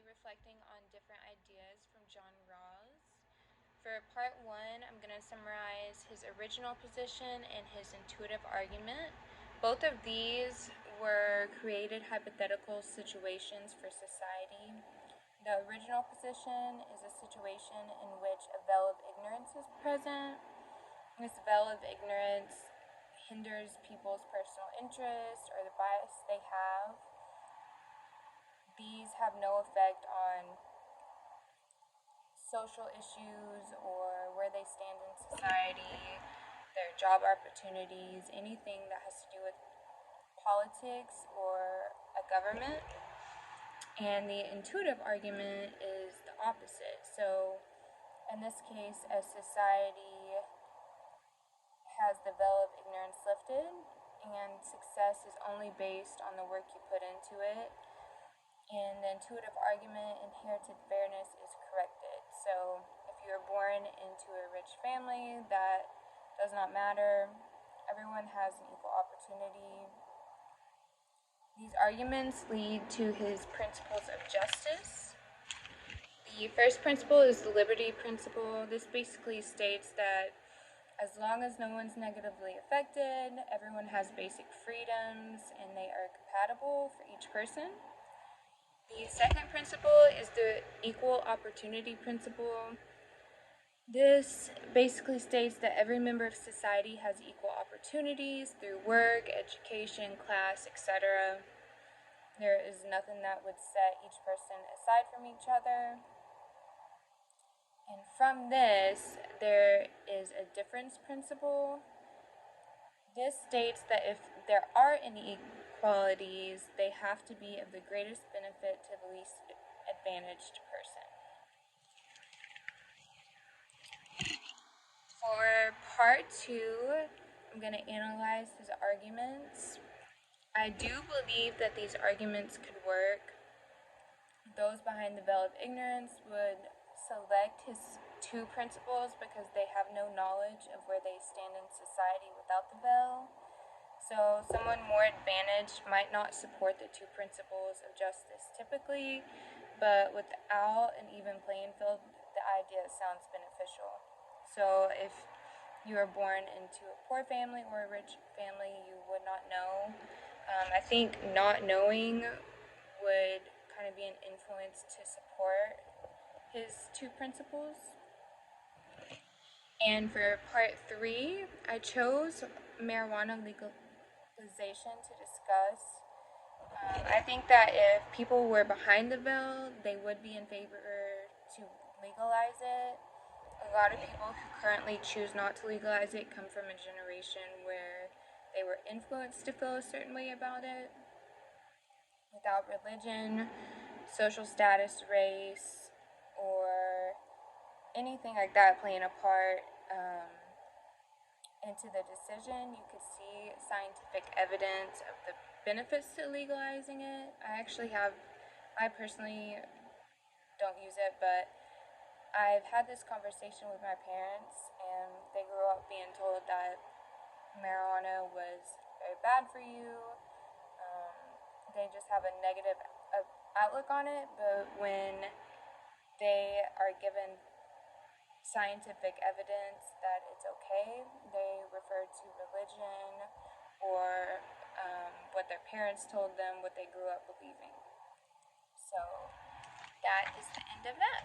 reflecting on different ideas from John Rawls. For part one, I'm going to summarize his original position and his intuitive argument. Both of these were created hypothetical situations for society. The original position is a situation in which a veil of ignorance is present. This veil of ignorance hinders people's personal interest or the bias they have. These have no effect on social issues or where they stand in society, their job opportunities, anything that has to do with politics or a government. And the intuitive argument is the opposite. So, in this case, a society has the veil of ignorance lifted, and success is only based on the work you put into it. And the intuitive argument, inherited fairness, is corrected. So, if you are born into a rich family, that does not matter. Everyone has an equal opportunity. These arguments lead to his principles of justice. The first principle is the liberty principle. This basically states that as long as no one's negatively affected, everyone has basic freedoms and they are compatible for each person. The second principle is the equal opportunity principle. This basically states that every member of society has equal opportunities through work, education, class, etc. There is nothing that would set each person aside from each other. And from this, there is a difference principle. This states that if there are any equalities, they have to be of the greatest benefit to the least advantaged person. For part two, I'm going to analyze his arguments. I do believe that these arguments could work. Those behind the veil of ignorance would select his two principles because they have no knowledge of where they stand in society without the veil. So someone more advantaged might not support the two principles of justice typically, but without an even playing field, the idea sounds beneficial. So if you are born into a poor family or a rich family, you would not know. I think not knowing would kind of be an influence to support his two principles. And for part three, I chose marijuana legalization to discuss. I think that if people were behind the bill, they would be in favor to legalize it. A lot of people who currently choose not to legalize it come from a generation where they were influenced to feel a certain way about it. Without religion, social status, race, or anything like that playing a part into the decision, you could see scientific evidence of the benefits to legalizing it. I personally don't use it, but I've had this conversation with my parents, and they grew up being told that marijuana was very bad for you. They just have a negative outlook on it, but when they are given scientific evidence that it's okay, they refer to religion or what their parents told them, what they grew up believing. So that is the end of that.